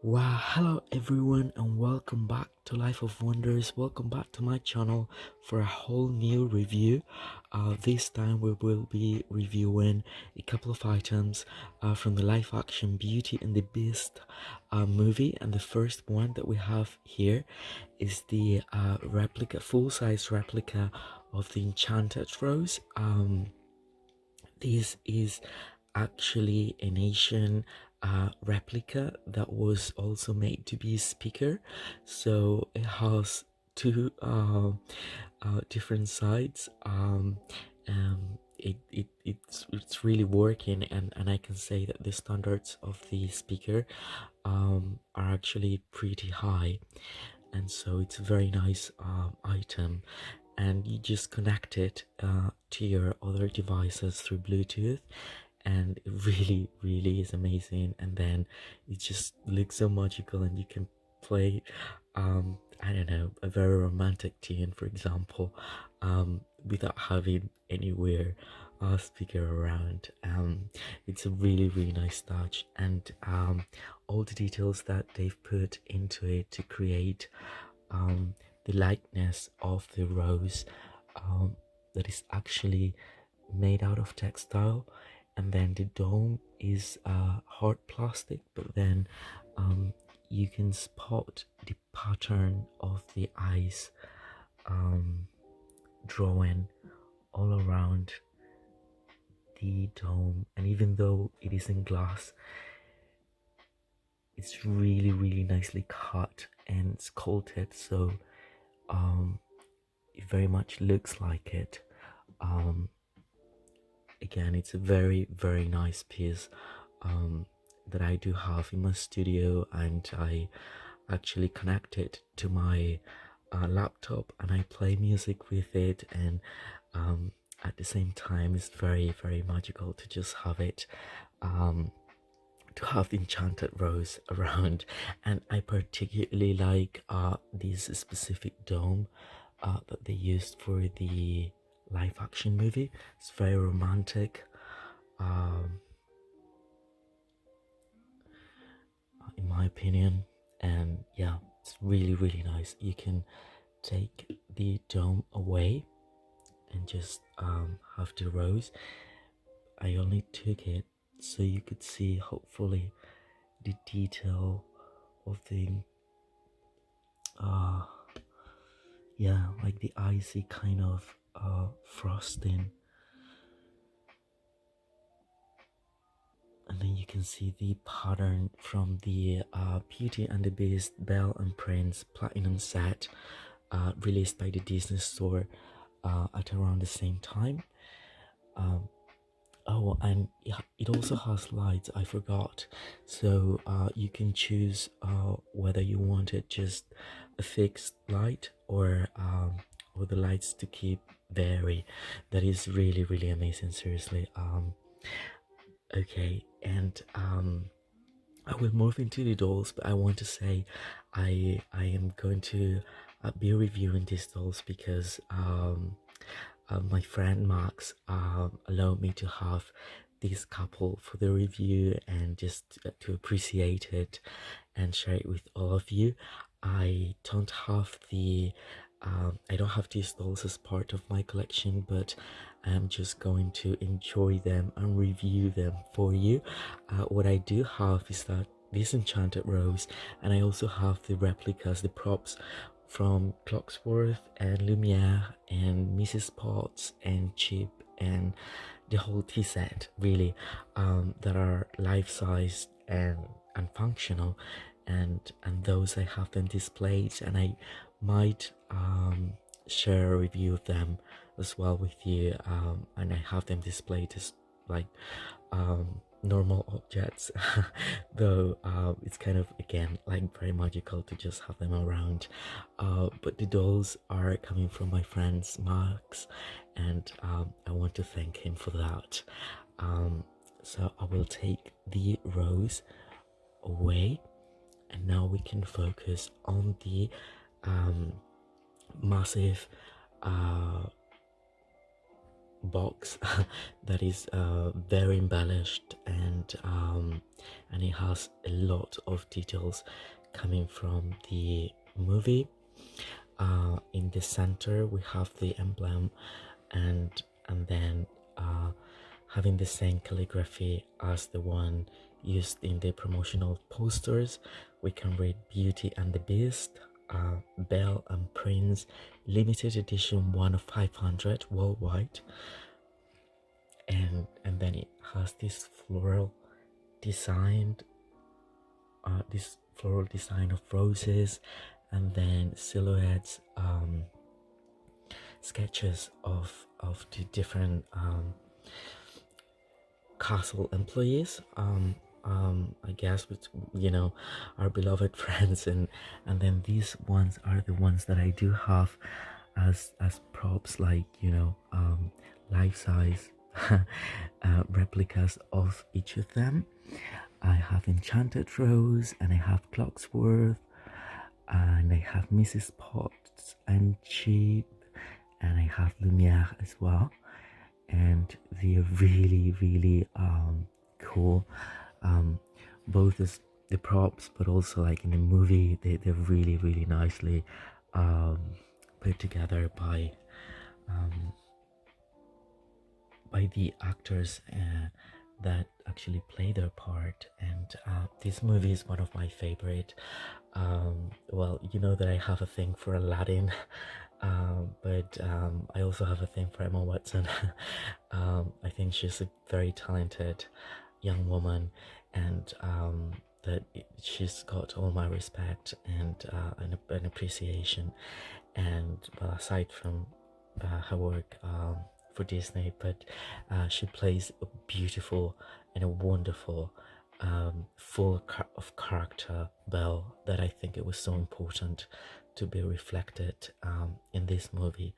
Wow, hello everyone, and welcome back to Life of Wonders. Welcome back to my channel for a whole new review. This time we will be reviewing a couple of items from the live action Beauty and the Beast movie. And the first one that we have here is the replica, full-size replica of the Enchanted Rose. This is actually an Asian replica that was also made to be a speaker, so it has two different sides. It's really working, and I can say that the standards of the speaker are actually pretty high, and so it's a very nice item. And you just connect it to your other devices through Bluetooth, and it really is amazing. And then it just looks so magical, and you can play I don't know, a very romantic tune, for example, without having anywhere speaker around. It's a really nice touch, and all the details that they've put into it to create the likeness of the rose, that is actually made out of textile, and then the dome is hard plastic, but then you can spot the pattern of the eyes drawn all around the dome. And even though it is in glass, it's really nicely cut and sculpted, so it very much looks like it. Again, it's a very nice piece that I do have in my studio, and I actually connect it to my laptop, and I play music with it. And at the same time, it's very magical to just have it, to have the Enchanted Rose around. And I particularly like this specific dome that they used for the live action movie. It's very romantic, in my opinion. And yeah, it's really nice. You can take the dome away and just have the rose. I only took it so you could see, hopefully, the detail of the yeah, like the icy kind of frosting. And then you can see the pattern from the Beauty and the Beast Belle and Prince Platinum set, released by the Disney Store at around the same time. Oh, and yeah, it also has lights, I forgot. So you can choose whether you wanted just a fixed light, or the lights to keep vary. That is really amazing, seriously. Okay, and I will move into the dolls, but I want to say I am going to be reviewing these dolls because my friend Max allowed me to have this couple for the review, and just to appreciate it and share it with all of you. I don't have these dolls as part of my collection, but I'm just going to enjoy them and review them for you. What I do have is that this Enchanted Rose, and I also have the replicas, the props from Clocksworth and Lumiere and Mrs. Potts and Chip and the whole tea set, really, that are life-sized and functional, and those I have them displayed, and I might share a review of them as well with you. And I have them displayed as like normal objects, though it's kind of, again, like very magical to just have them around. But the dolls are coming from my friend's Max, and I want to thank him for that. So I will take the rose away, and now we can focus on the massive box that is very embellished, and it has a lot of details coming from the movie. In the center we have the emblem, and then having the same calligraphy as the one used in the promotional posters, we can read Beauty and the Beast, Belle and Prince, limited edition 1 of 500 worldwide. And then it has this floral designed this floral design of roses, and then silhouettes, sketches of the different castle employees, I guess, with, you know, our beloved friends, and then these ones are the ones that I do have as props, like, you know, life size replicas of each of them. I have Enchanted Rose, and I have Clocksworth, and I have Mrs. Potts and Cheap, and I have Lumiere as well. And they're really cool, both as the props, but also like in the movie, they're really nicely put together by the actors that actually play their part. And this movie is one of my favorite. Well, you know that I have a thing for Aladdin, but I also have a thing for Emma Watson. I think she's a very talented young woman, and that she's got all my respect and an appreciation. And well, aside from her work for Disney, but she plays a beautiful and a wonderful, full of character Belle, that I think it was so important to be reflected in this movie,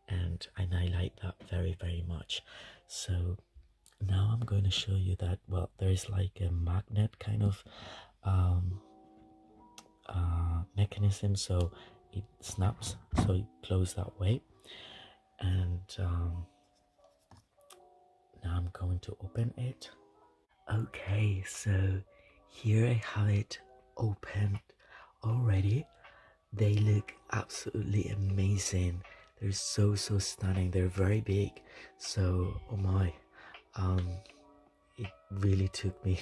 and I like that very much. So now I'm going to show you that, well, there is like a magnet kind of mechanism, so it snaps, so it closes that way. And now I'm going to open it. Okay, so here I have it opened already. They look absolutely amazing. They're so stunning. They're very big. So oh my, it really took me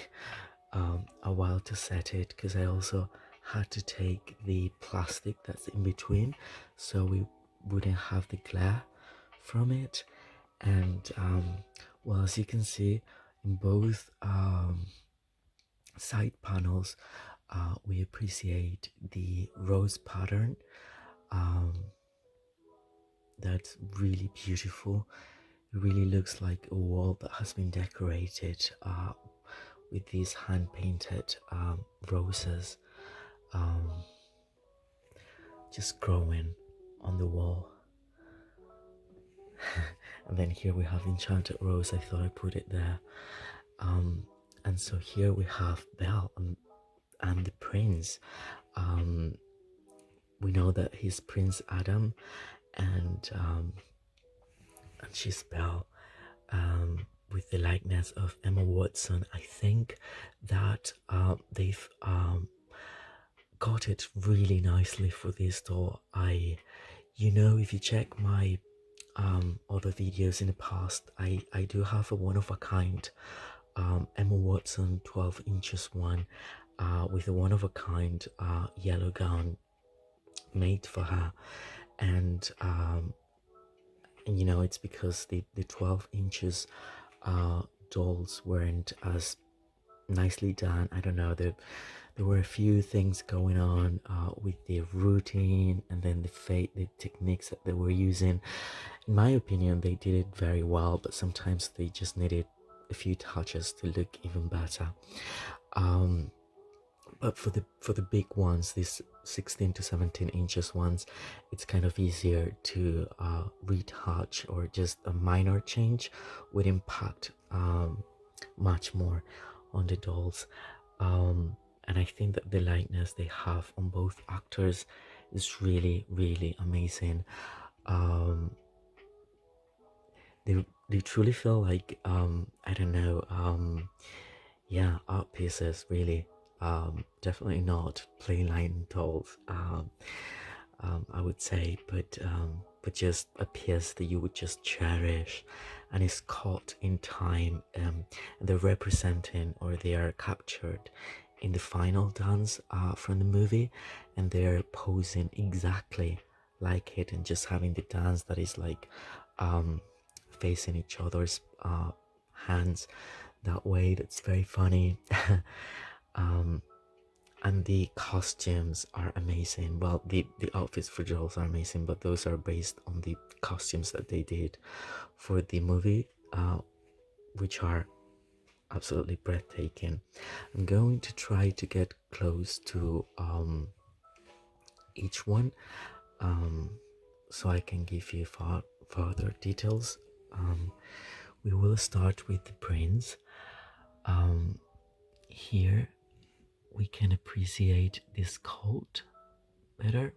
a while to set it, because I also had to take the plastic that's in between so we wouldn't have the glare from it. And well, as you can see, in both side panels, we appreciate the rose pattern. That's really beautiful. It really looks like a wall that has been decorated with these hand-painted roses just growing on the wall. And then here we have Enchanted Rose. I thought I put it there. And so here we have Belle and the prince. We know that he's Prince Adam, and she's Belle, with the likeness of Emma Watson. I think that they've got it really nicely for this doll. You know, if you check my other videos in the past, I do have a one-of-a-kind Emma Watson 12 inches one, with a one-of-a-kind yellow gown made for her. And you know, it's because the 12 inches dolls weren't as nicely done. I don't know, there were a few things going on with the routine, and then the techniques that they were using. In my opinion, they did it very well, but sometimes they just needed a few touches to look even better. But for the big ones, these 16 to 17 inches ones, it's kind of easier to retouch, or just a minor change would impact much more on the dolls. And I think that the likeness they have on both actors is really amazing. they truly feel like I don't know, yeah, art pieces really. Definitely not plain line dolls, I would say, but just a piece that you would just cherish, and is caught in time. They're representing, or they are captured in the final dance from the movie, and they're posing exactly like it, and just having the dance that is like facing each other's hands that way. That's very funny. um and the costumes are amazing. Well, the outfits for dolls are amazing, but those are based on the costumes that they did for the movie, which are absolutely breathtaking. I'm going to try to get close to each one, um, so I can give you further details. We will start with the prince. Here we can appreciate this coat better.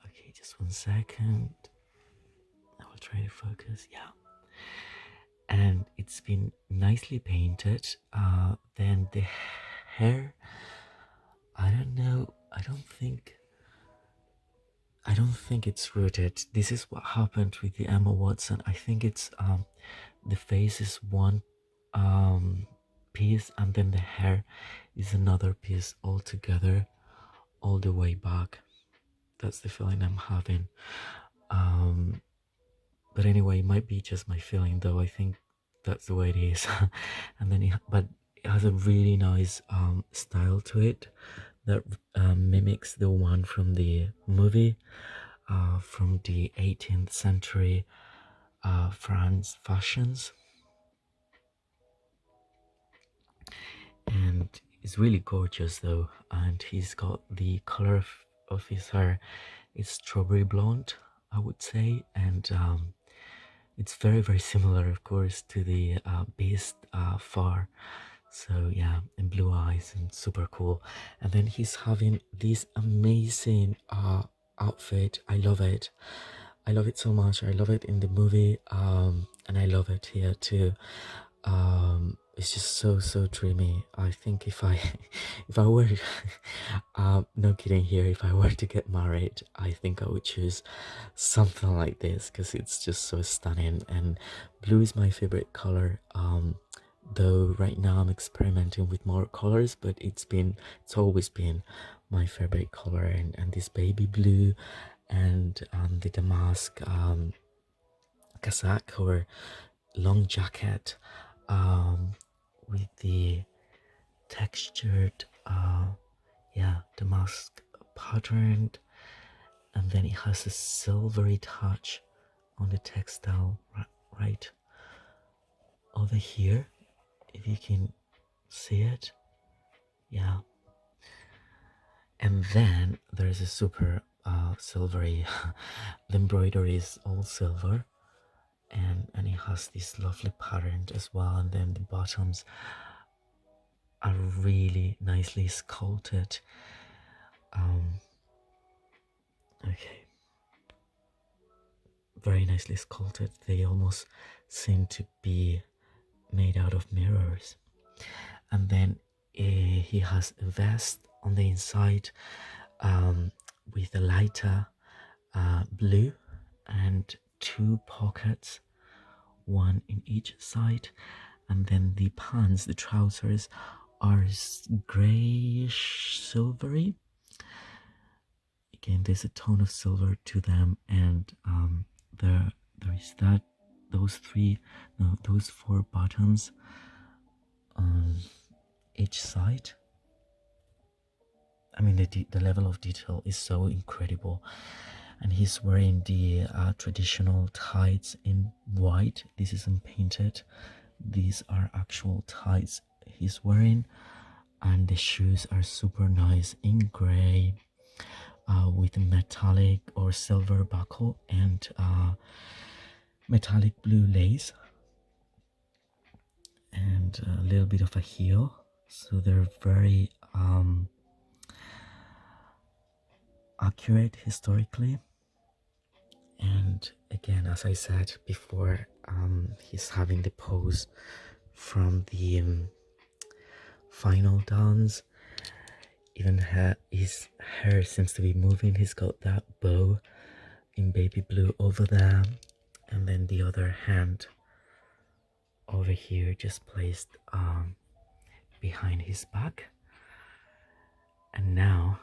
Okay, just 1 second. I will try to focus. Yeah, and it's been nicely painted. Then the hair, I don't know. I don't think it's rooted. This is what happened with the Emma Watson. I think it's the face is one piece, and then the hair is another piece altogether, all the way back. That's the feeling I'm having. But anyway, it might be just my feeling, though. I think that's the way it is. And then but it has a really nice style to it that mimics the one from the movie, from the 18th century France fashions. And it's really gorgeous, though. And he's got the color of his hair is strawberry blonde, I would say. And it's very, very similar, of course, to the beast far. So yeah, and blue eyes, and super cool. And then he's having this amazing outfit. I love it. I love it so much. I love it in the movie, and I love it here too. It's just so dreamy. I think if I if I were no kidding here, if I were to get married, I think I would choose something like this, because it's just so stunning. And blue is my favorite color. Though right now I'm experimenting with more colors, but it's always been my favorite color. And this baby blue, and the damask casaque or long jacket, with the textured damask pattern, and then it has a silvery touch on the textile right over here, if you can see it. Yeah. And then there's a super silvery the embroidery is all silver, and it has this lovely pattern as well. And then the bottoms are really nicely sculpted. Okay, very nicely sculpted. They almost seem to be made out of mirrors. And then he has a vest on the inside, with a lighter blue, and 2 pockets, one in each side. And then the pants, the trousers, are grayish silvery. Again, there's a tone of silver to them. And there is those 4 buttons on each side. I mean, the level of detail is so incredible. And he's wearing the traditional tights in white. This isn't painted. These are actual tights he's wearing. And the shoes are super nice in gray, with a metallic or silver buckle, and metallic blue lace, and a little bit of a heel. So they're very accurate historically. And And again, as I said before, he's having the pose from the final dance. Even his hair seems to be moving. He's got that bow in baby blue over there, and then the other hand over here just placed behind his back. And now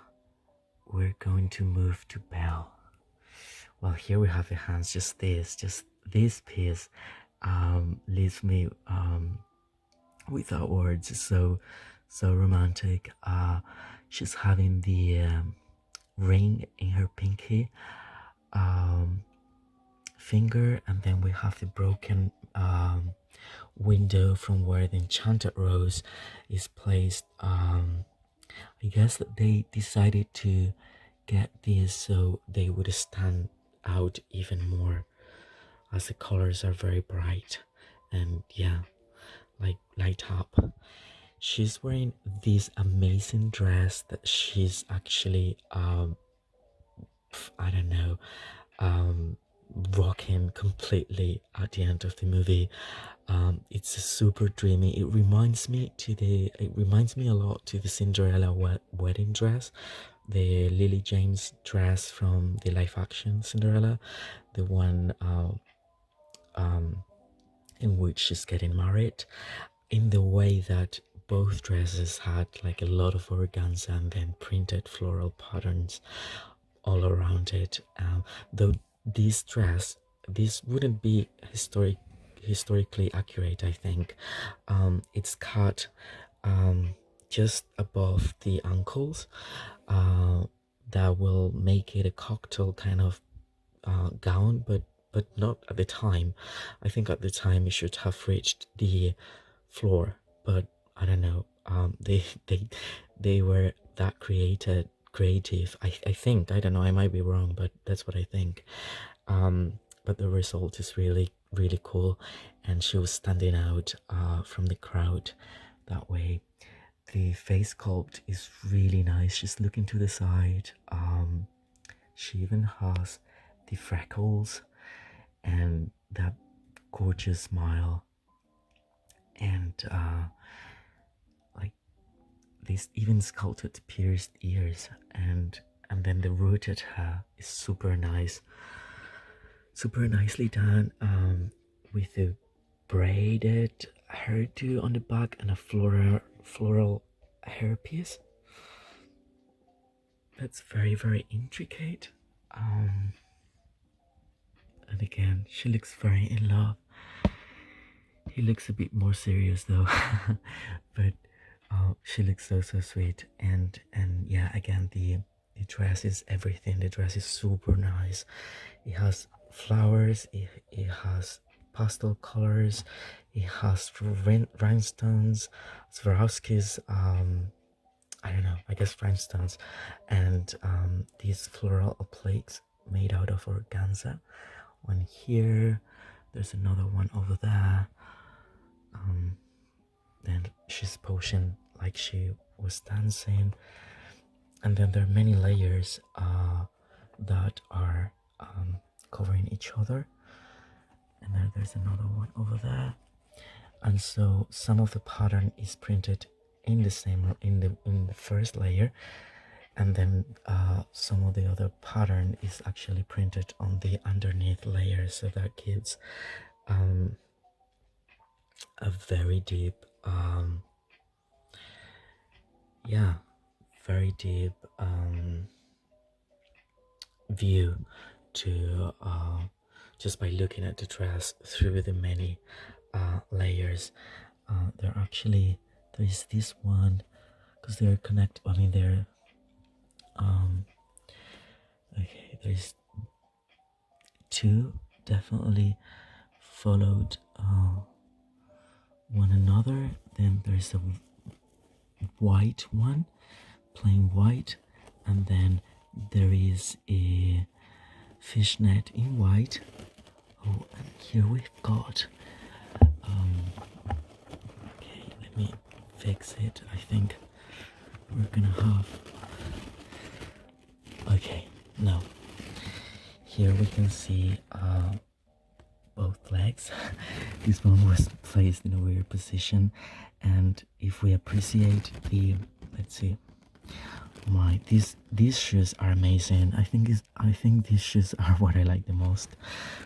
we're going to move to Belle. Well, here we have the hands. Just this piece leaves me without words. It's so romantic. She's having the ring in her pinky finger, and then we have the broken window from where the enchanted rose is placed. I guess that they decided to get this so they would stand out even more, as the colors are very bright and yeah, like light up. She's wearing this amazing dress that she's actually I don't know, rocking completely at the end of the movie. It's super dreamy. It reminds me a lot to the Cinderella wedding dress, the Lily James dress from the live action Cinderella, the one in which she's getting married, in the way that both dresses had like a lot of organza and then printed floral patterns all around it. Though this wouldn't be historically accurate, I think. It's cut just above the ankles, that will make it a cocktail kind of gown, but not at the time. I think at the time it should have reached the floor, but I don't know. They were that creative. I think, I don't know, I might be wrong, but that's what I think. But the result is really cool, and she was standing out from the crowd that way. The face sculpt is really nice. She's looking to the side. She even has the freckles and that gorgeous smile, and like these even sculpted pierced ears, and then the rooted hair is super nicely done, with a braided hairdo on the back and a floral hairpiece. That's very intricate. And again, she looks very in love. He looks a bit more serious though, but she looks so sweet. And yeah, again, the dress is everything. The dress is super nice. It has flowers, it has pastel colors, it has rhinestones, Swarovski's, I don't know, I guess rhinestones, and these floral plates made out of organza. One here, there's another one over there. Then she's posing like she was dancing, and then there are many layers that are covering each other, and then there's another one over there. And so some of the pattern is printed in the same in the first layer, and then some of the other pattern is actually printed on the underneath layer, so that gives a very deep very deep view to just by looking at the dress through the many layers. There's this one, because they're connected. I mean, they're okay, there's two definitely followed one another. Then there's a white one, plain white, and then there is a fishnet in white. Oh, and here we've got okay, let me fix it. I think we're gonna have, okay, no, here we can see both legs. This one was placed in a weird position, and if we appreciate the, let's see, these shoes are amazing. I think these shoes are what I like the most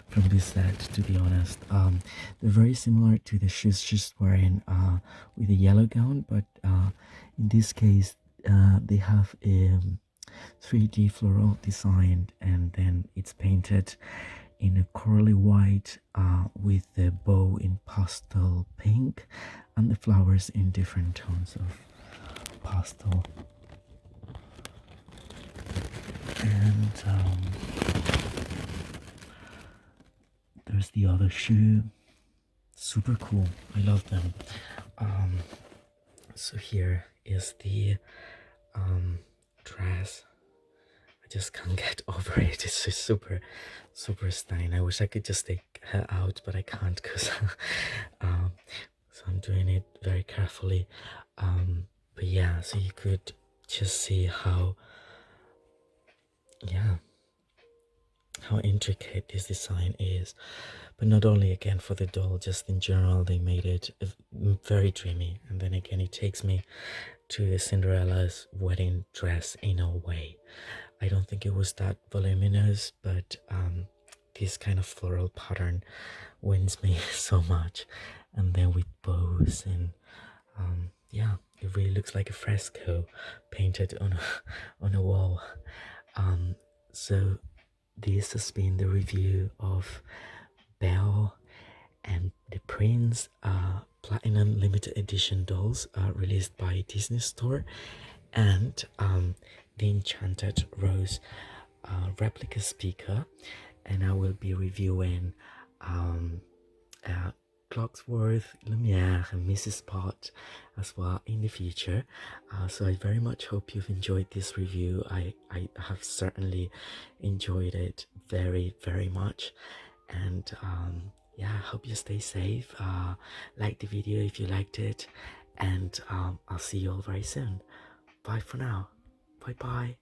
from this set, to be honest. They're very similar to the shoes she's wearing with a yellow gown, but in this case they have a 3D floral design, and then it's painted in a corally white with the bow in pastel pink and the flowers in different tones of pastel. And there's the other shoe. Super cool. I love them. So here is the dress. I just can't get over it. It's just super stunning. I wish I could just take her out, but I can't because so I'm doing it very carefully. But yeah, so you could just see how intricate this design is. But not only again for the doll, just in general they made it very dreamy. And then again it takes me to Cinderella's wedding dress in a way. I don't think it was that voluminous, but this kind of floral pattern wins me so much. And then with bows and yeah, it really looks like a fresco painted on a wall. So this has been the review of Belle and the Prince Platinum limited edition dolls released by Disney Store, and the Enchanted Rose replica speaker. And I will be reviewing Clocksworth, Lumiere and Mrs. Pot as well in the future. So I very much hope you've enjoyed this review. I have certainly enjoyed it very much, and yeah, I hope you stay safe. Like the video if you liked it, and I'll see you all very soon. Bye for now. Bye.